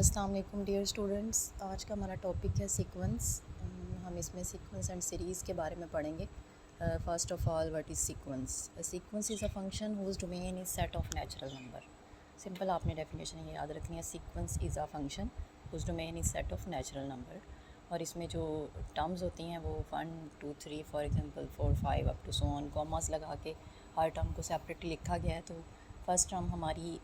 अस्सलाम वालेकुम dear students. आज का हमारा टॉपिक है सीक्वेंस। हम इसमें सीक्वेंस एंड सीरीज़ के बारे में पढ़ेंगे। First of all, what is sequence? Sequence is a function whose domain is set of natural number. Simple आपने डेफिनेशन ये याद रखनी है। Sequence is a function whose domain is set of natural number. और इसमें जो टर्म्स होती हैं वो 1 2 3 for example 4 5 up to so on, commas लगा के हर टर्म को सेपरेटली लिखा गया है। तो फर्स्ट टर्म हमारी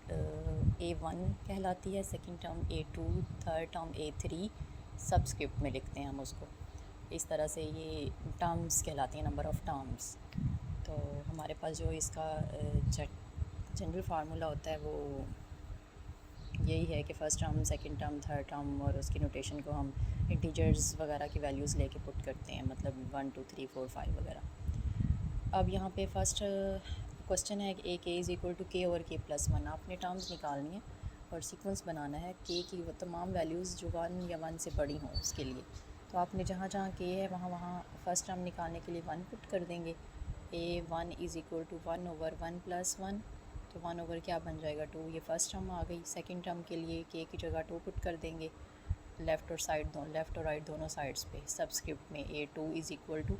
A1 कहलाती है, second term A2, third term A3, subscript में लिखते हैं हम उसको। इस तरह से ये टर्म्स कहलाती हैं, नंबर ऑफ़ टर्म्स। तो हमारे पास जो इसका जनरल फार्मूला होता है वो यही है कि first term, second term, third term और उसकी नोटेशन को हम इंटीजर्स वगैरह की वैल्यूज़ लेके पुट करते हैं, मतलब 1 2 3 4 5 वगैरह। अब यहाँ पे फर्स्ट क्वेश्चन है कि के इज़ इक्वल टू के ओवर के प्लस 1। आपने टर्म्स निकालनी है और सीक्वेंस बनाना है के की वो तमाम वैल्यूज़ जो 1 या 1 से बड़ी हों उसके लिए। तो आपने जहाँ जहाँ के है वहाँ वहाँ फ़र्स्ट टर्म निकालने के लिए 1 पुट कर देंगे। A1 is equal to 1 over 1 plus 1, तो 1 ओवर क्या बन जाएगा 2। ये फ़र्स्ट टर्म आ गई। सेकंड टर्म के लिए के की जगह 2 पुट कर देंगे, लेफ़्ट और राइट दोनों साइड्स पे। सबस्क्रिप्ट में A2 is equal to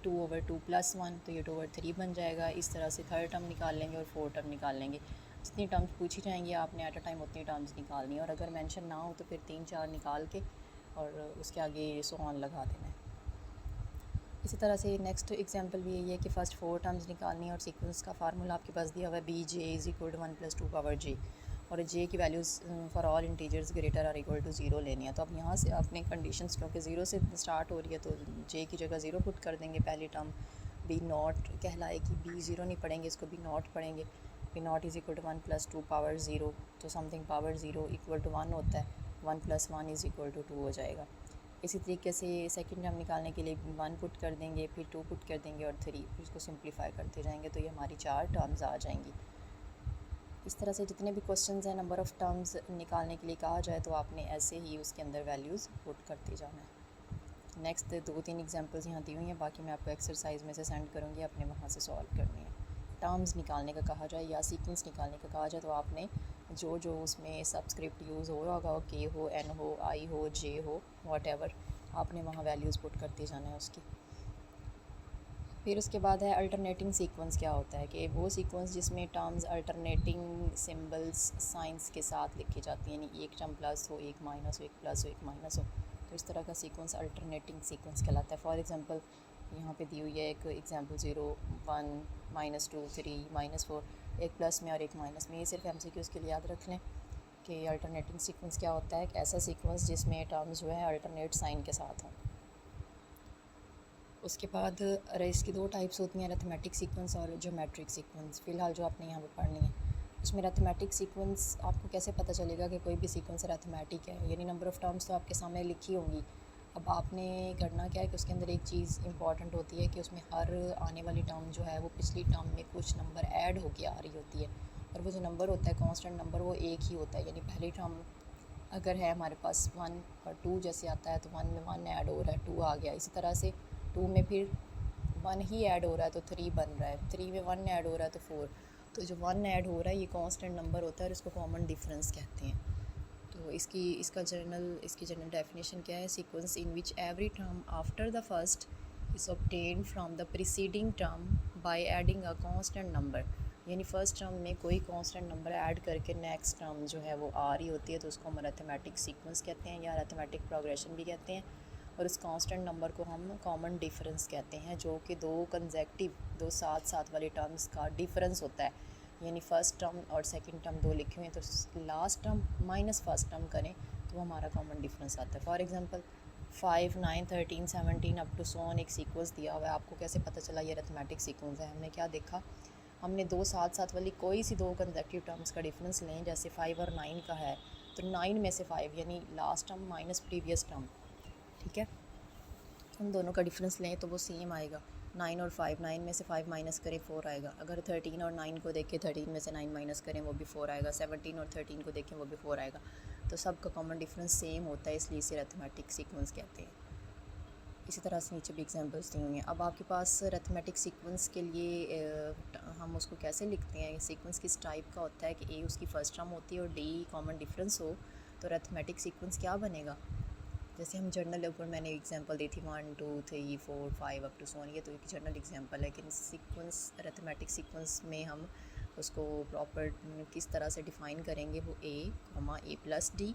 2 over 2 plus 1, तो ये 2 ओवर 3 बन जाएगा। इस तरह से थर्ड टर्म निकाल लेंगे और फोर्थ टर्म निकाल लेंगे। जितनी टर्म्स पूछी जाएंगी आपने एट अ टाइम उतनी टर्म्स निकालनी है, और अगर मेंशन ना हो तो फिर 3 4 निकाल के और उसके आगे सो ऑन लगा देना है। इसी तरह से नेक्स्ट एग्जांपल भी यही है कि फ़र्स्ट 4 टर्म्स निकालनी है और सीक्वेंस का फार्मूला आपके पास दिया हुआ है b j is equal to 1 plus 2 power j, और जे की values for all integers greater or equal to 0 लेनी है। तो अब यहाँ से आपने कंडीशंस, क्योंकि 0 से स्टार्ट हो रही है तो जे की जगह 0 पुट कर देंगे। पहली टर्म बी नॉट कहलाएगी, बी 0 नहीं पढ़ेंगे, इसको बी नॉट पढ़ेंगे। B not is equal to 1 plus 2 power 0, तो समथिंग पावर 0 इक्वल टू 1 होता है। 1 प्लस 1 इज़ इक्वल टू 2 हो जाएगा। इसी तरीके से सेकंड टर्म निकालने के लिए 1 पुट कर देंगे, फिर 2 पुट कर देंगे और 3, फिर इसको सिंप्लीफाई करते जाएंगे तो ये हमारी 4 टर्म्स आ जाएंगी। इस तरह से जितने भी क्वेश्चंस हैं नंबर ऑफ़ टर्म्स निकालने के लिए कहा जाए तो आपने ऐसे ही उसके अंदर वैल्यूज़ पुट करते जाना है। नेक्स्ट 2-3 एग्जांपल्स यहाँ दी हुई हैं, बाकी मैं आपको एक्सरसाइज में से सेंड करूँगी, आपने वहाँ से सॉल्व करनी है। टर्म्स निकालने का कहा जाए या सीक्वेंस निकालने का कहा जाए तो आपने जो जो उसमें सबस्क्रिप्ट यूज़ हो रहा होगा, के हो, एन हो, आई हो, जे हो, वॉट आपने वहाँ वैल्यूज़ पुट करते जाना है उसकी। फिर उसके बाद है अल्टरनेटिंग सीक्वेंस। क्या होता है कि वो सीक्वेंस जिसमें टर्म्स अल्टरनेटिंग सिंबल्स साइंस के साथ लिखी जाती हैं, यानी एक टर्म प्लस हो, एक माइनस हो, एक प्लस हो, एक माइनस हो, तो इस तरह का सीक्वेंस अल्टरनेटिंग सीक्वेंस कहलाता है। फॉर एग्जांपल यहाँ पे दी हुई है एक एग्जांपल 0 1 -2 3 -4, एक प्लस में और एक माइनस में। ये सिर्फ MCQs के लिए याद रख लें कि अल्टरनेटिंग सीक्वेंस क्या होता है। एक ऐसा सीक्वेंस जिसमें टर्म्स जो है अल्टरनेट साइन के साथ हों। उसके बाद रेस की 2 टाइप्स होती हैं, अरिथमेटिक सीक्वेंस और ज्योमेट्रिक सीक्वेंस। फ़िलहाल जो आपने यहाँ पे पढ़नी है उसमें अरिथमेटिक सीक्वेंस आपको कैसे पता चलेगा कि कोई भी सीक्वेंस अरिथमेटिक है, यानी नंबर ऑफ़ टर्म्स तो आपके सामने लिखी होंगी। अब आपने करना क्या है कि उसके अंदर एक चीज़ इंपॉर्टेंट होती है कि उसमें हर आने वाली टर्म जो है वो पिछली टर्म में कुछ नंबर ऐड होके आ रही होती है, और वो जो नंबर होता है कांस्टेंट नंबर वो एक ही होता है। यानी पहली टर्म अगर है हमारे पास 1 और 2 जैसे आता है तो 1 में 1 ऐड हो रहा है, 2 आ गया। इसी तरह से 2 में फिर 1 ही ऐड हो रहा है तो 3 बन रहा है, 3 में 1 ऐड हो रहा है तो 4। तो जो 1 ऐड हो रहा है ये कांस्टेंट नंबर होता है और इसको कॉमन डिफरेंस कहते हैं। तो इसकी जनरल डेफिनेशन क्या है? Sequence in which every term after the first is obtained from the preceding term by adding a constant number. यानी फ़र्स्ट टर्म में कोई कांस्टेंट नंबर ऐड करके नेक्स्ट टर्म जो है वो आ रही होती है, तो उसको हम अरिथमेटिक सीक्वेंस कहते हैं या अरिथमेटिक प्रोग्रेशन भी कहते हैं। और इस कांस्टेंट नंबर को हम कॉमन डिफरेंस कहते हैं, जो कि दो साथ साथ वाले टर्म्स का डिफरेंस होता है। यानी फ़र्स्ट टर्म और सेकंड टर्म 2 लिखे हुए हैं तो last term minus first term करें तो हमारा कॉमन डिफरेंस आता है। For example 5 9 13 17 up to so on एक सीक्वेंस दिया हुआ है। आपको कैसे पता चला ये अरिथमेटिक सीक्वेंस है? हमने क्या देखा, हमने दो साथ साथ वाली कोई सी 2 कंसेक्यूटिव टर्म्स का डिफरेंस लें, जैसे 5 और 9 का है तो 9 में से 5 यानी last term minus previous term, ठीक है, उन दोनों का डिफरेंस लें तो वो सेम आएगा। 9 और 5, 9 में से 5 माइनस करें 4 आएगा। अगर 13 और 9 को देखें, 13 में से 9 माइनस करें वो भी 4 आएगा। 17 और 13 को देखें वो भी 4 आएगा। तो सब का कॉमन डिफरेंस सेम होता है, इसलिए इसे अरिथमेटिक सीक्वेंस कहते हैं। इसी तरह से नीचे भी एग्जांपल्स दी हुई हैं। अब आपके पास अरिथमेटिक सीक्वेंस के लिए हम उसको कैसे लिखते हैं? सीक्वेंस किस टाइप का होता है कि ए उसकी फ़र्स्ट टर्म होती है और डी कॉमन डिफरेंस हो, तो अरिथमेटिक सीक्वेंस क्या बनेगा, जैसे हम जर्नल ऊपर मैंने एग्जांपल दी थी 1 2 3 4 5 अप टू सो ऑन, ये तो एक जनरल एग्जांपल है कि सीक्वेंस अरिथमेटिक सीक्वेंस में हम उसको प्रॉपर किस तरह से डिफ़ाइन करेंगे, वो ए प्लस डी,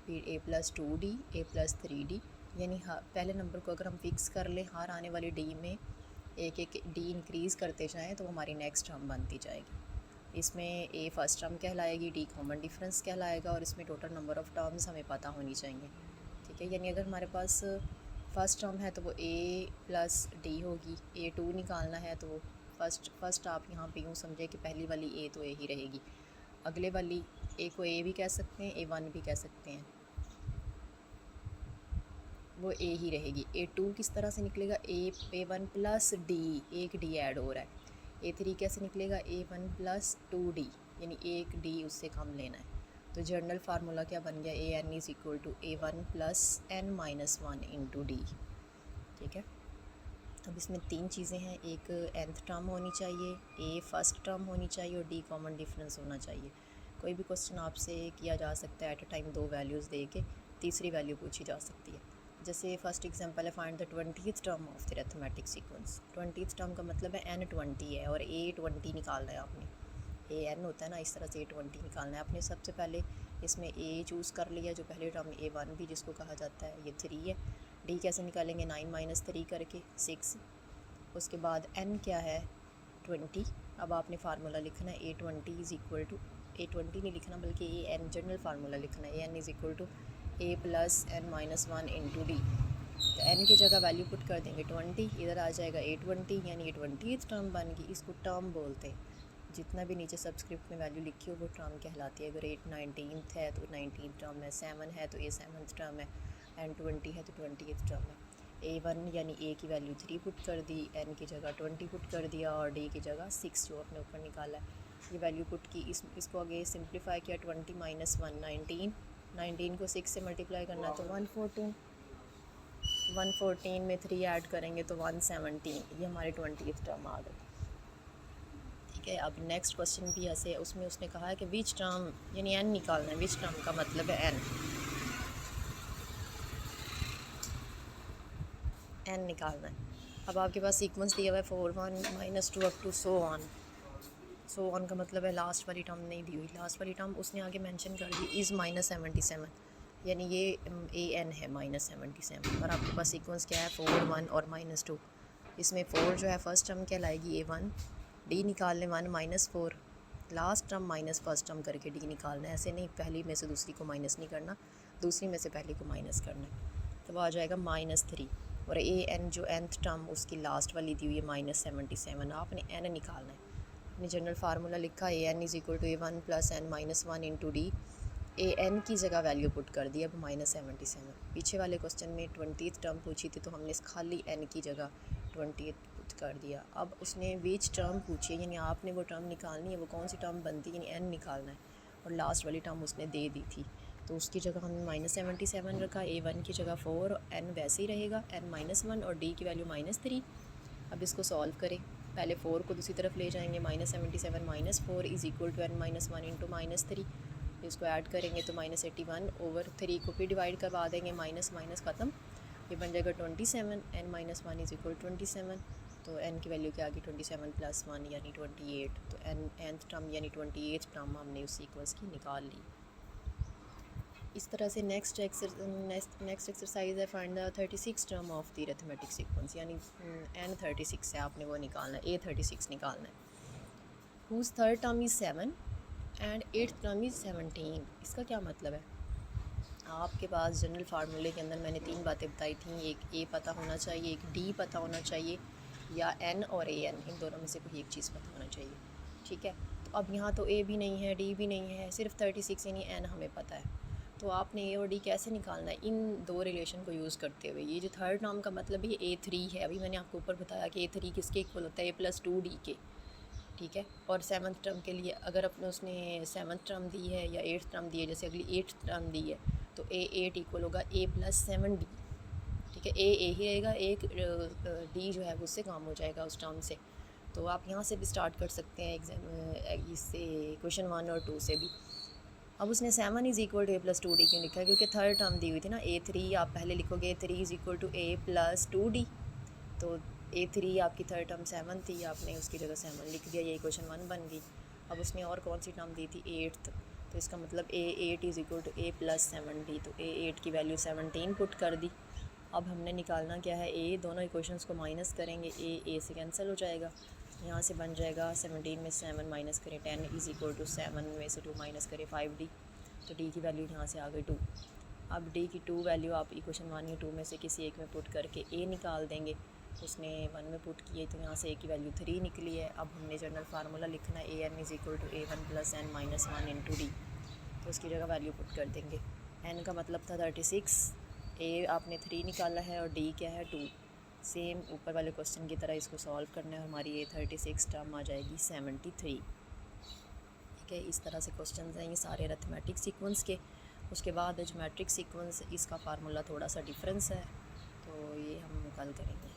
फिर ए प्लस 2d, ए प्लस 3d, यानी पहले नंबर को अगर हम फिक्स कर लें हर आने वाली डी में एक एक डी इंक्रीज़ करते जाएँ तो हमारी नेक्स्ट टर्म बनती जाएगी। इसमें ए फर्स्ट टर्म कहलाएगी, डी कॉमन डिफरेंस कहलाएगा, और इसमें टोटल नंबर ऑफ़ टर्म्स हमें पता होनी चाहिए। ठीक है, यानी अगर हमारे पास फर्स्ट टर्म है तो वो ए प्लस डी होगी, A2 निकालना है तो फर्स्ट आप यहाँ पे यूँ समझे कि पहली वाली ए तो ए ही रहेगी, अगले वाली ए को ए भी कह सकते हैं, A1 भी कह सकते हैं, वो ए ही रहेगी। A2 किस तरह से निकलेगा, A1 प्लस डी, एक डी ऐड हो रहा है। A3 कैसे निकलेगा, A1 प्लस 2d, यानी एक डी उससे कम लेना है। तो जर्नल फार्मूला क्या बन गया, AN is equal to A1 plus N minus 1 into d. ठीक है, अब इसमें तीन चीज़ें हैं, एक nth टर्म होनी चाहिए, A फर्स्ट टर्म होनी चाहिए और D कॉमन डिफरेंस होना चाहिए। कोई भी क्वेश्चन आपसे किया जा सकता है एट अ टाइम 2 वैल्यूज़ दे के, तीसरी वैल्यू पूछी जा सकती है। जैसे फर्स्ट एग्जांपल है, find the 20th term of the arithmetic sequence. 20th term का मतलब है N20 है और A20 निकालना है आपने, AN होता है ना, इस तरह से A20 निकालना है आपने। सबसे पहले इसमें A चूज़ कर लिया, जो पहले टर्म A1 भी जिसको कहा जाता है, ये 3 है। D कैसे निकालेंगे, 9 माइनस 3 करके 6। उसके बाद N क्या है, 20। अब आपने फार्मूला लिखना है A20 is equal to, A20 नहीं लिखना बल्कि AN जनरल फार्मूला लिखना है, AN is equal to A plus N minus 1 into d. तो N की जगह वैल्यू पुट कर देंगे 20, इधर आ जाएगा A20, यानी ये 20th टर्म बन गई। इसको टर्म बोलते हैं, जितना भी नीचे सब्सक्रिप्ट में वैल्यू लिखी हो वो टर्म कहलाती है। अगर 8 19th है तो 19th टर्म है, 7 है तो ये 7th टर्म है, एंड 20 है तो 20th टर्म है। A1 यानी A की वैल्यू 3 पुट कर दी, N की जगह 20 पुट कर दिया और D की जगह 6 जो अपने ऊपर निकाला है ये वैल्यू पुट की। इसको आगे सिंप्लीफाई किया, 20 माइनस 1 19, 19 को 6 से मल्टीप्लाई करना तो 114, 114 में 3 ऐड करेंगे तो 117, ये हमारे 20th टर्म आ गई। ठीक है, अब नेक्स्ट क्वेश्चन भी ऐसे है, उसमें उसने कहा है कि विच टर्म, यानी N निकालना है, विच टर्म का मतलब है N निकालना है। अब आपके पास सीक्वेंस दिया हुआ है 4 1 minus 2 up to so on का मतलब है लास्ट वाली टर्म नहीं दी हुई, लास्ट वाली टर्म उसने आगे मेंशन कर दी इज़ -77, यानी ये AN है -77, और आपके पास सीक्वेंस क्या है 4 1 और -2। इसमें 4 जो है फर्स्ट टर्म कहलाएगी A1, D निकालने 1 minus 4, last term minus first term करके D निकालना है, ऐसे नहीं पहली में से दूसरी को माइनस नहीं करना, दूसरी में से पहली को माइनस करना है, तो आ जाएगा -3। और AN जो nth टर्म उसकी लास्ट वाली दी हुई है -77, आपने N निकालना है। अपने जनरल फार्मूला लिखा AN is equal to A1 plus N minus 1 into d. AN की जगह वैल्यू पुट कर दी अब -77। पीछे वाले क्वेश्चन में 20th टर्म पूछी थी तो हमने खाली N की जगह 20th पुट कर दिया। अब उसने विच टर्म पूछी है, यानी आपने वो टर्म निकालनी है, वो कौन सी टर्म बनती है, यानी N निकालना है, और लास्ट वाली टर्म उसने दे दी थी तो उसकी जगह हमने -77 रखा, A1 की जगह 4, N वैसे ही रहेगा N-1 और D की वैल्यू -3। अब इसको सॉल्व करें, पहले 4 को दूसरी तरफ ले जाएंगे, -77 minus 4 is equal to N-1 into -3, इसको ऐड करेंगे तो -81 ओवर 3 को फिर डिवाइड करवा देंगे, माइनस माइनस ख़त्म, ये बन जाएगा 27, N-1 इज़ इक्वल 27, तो N की वैल्यू क्या आ गई 27 प्लस 1 यानी 28, तो nth टर्म यानी 28th टर्म हमने उस सीक्वेंस की निकाल ली। इस तरह से नेक्स्ट एक्सरसाइज है, find the 36 term of the arithmetic sequence, यानी N36 है, आपने वो निकालना है, A36 निकालना है। Whose third term is 7 and 8th term is 17। इसका क्या मतलब है, आपके पास जनरल फार्मूले के अंदर मैंने 3 बातें बताई थी, एक A पता होना चाहिए, एक D पता होना चाहिए, या N और AN, इन दोनों में से कोई एक चीज़ पता होना चाहिए। ठीक है, तो अब यहाँ तो A भी नहीं है, D भी नहीं है, सिर्फ 36 यानी N हमें पता है, तो आपने A और D कैसे निकालना है, इन दो रिलेशन को यूज़ करते हुए। ये जो थर्ड टर्म का मतलब ये A3 है, अभी मैंने आपको ऊपर बताया कि A3 किसके इक्वल होता है, A प्लस 2D के। ठीक है, और 7th टर्म के लिए अगर अपने उसने 7th टर्म दी है या 8th टर्म दी है, जैसे अगली 8th टर्म दी है तो A8 इक्वल होगा A प्लस 7D। ठीक है, A ही रहेगा, एक D जो है वो उससे काम हो जाएगा उस टर्म से। तो आप यहाँ से भी स्टार्ट कर सकते हैं एग्ज़ाम, इससे क्वेश्चन 1 और 2 से भी। अब उसने 7 is equal to a plus 2d क्यों लिखा है, क्योंकि थर्ड टर्म दी हुई थी ना a3, आप पहले लिखोगे 3 is equal to a plus 2d, तो a3 आपकी थर्ड टर्म 7 थी, आपने उसकी जगह 7 लिख दिया, ये इक्वेशन 1 बन गई। अब उसने और कौन सी टर्म दी थी, 8th, तो इसका मतलब a8 is equal to a plus 7d, तो a8 की वैल्यू 17 पुट कर दी। अब हमने निकालना क्या है, a, दोनों इक्वेशंस को माइनस करेंगे, a से कैंसिल हो जाएगा, यहाँ से बन जाएगा 17 में 7 माइनस करें 10 इज़ इक्वल टू 7 में से 2 माइनस करें 5d, तो d की वैल्यू यहाँ से आ गई 2। अब d की 2 वैल्यू आप इक्वेशन 1 या 2 में से किसी एक में पुट करके a निकाल देंगे, उसने 1 में पुट किए तो यहाँ से a की वैल्यू 3 निकली है। अब हमने जनरल फार्मूला लिखना है an is equal to a1 plus n minus 1 into d, तो उसकी जगह वैल्यू पुट कर देंगे। n का मतलब था 36, a आपने 3 निकाला है और d क्या है 2। सेम ऊपर वाले क्वेश्चन की तरह इसको सॉल्व करना है, हमारी ये 36 टर्म आ जाएगी 73। ठीक है, इस तरह से क्वेश्चन हैं ये सारे अरिथमेटिक सीक्वेंस के। उसके बाद ज्योमेट्रिक सीक्वेंस, इसका फार्मूला थोड़ा सा डिफरेंस है, तो ये हम कल करेंगे।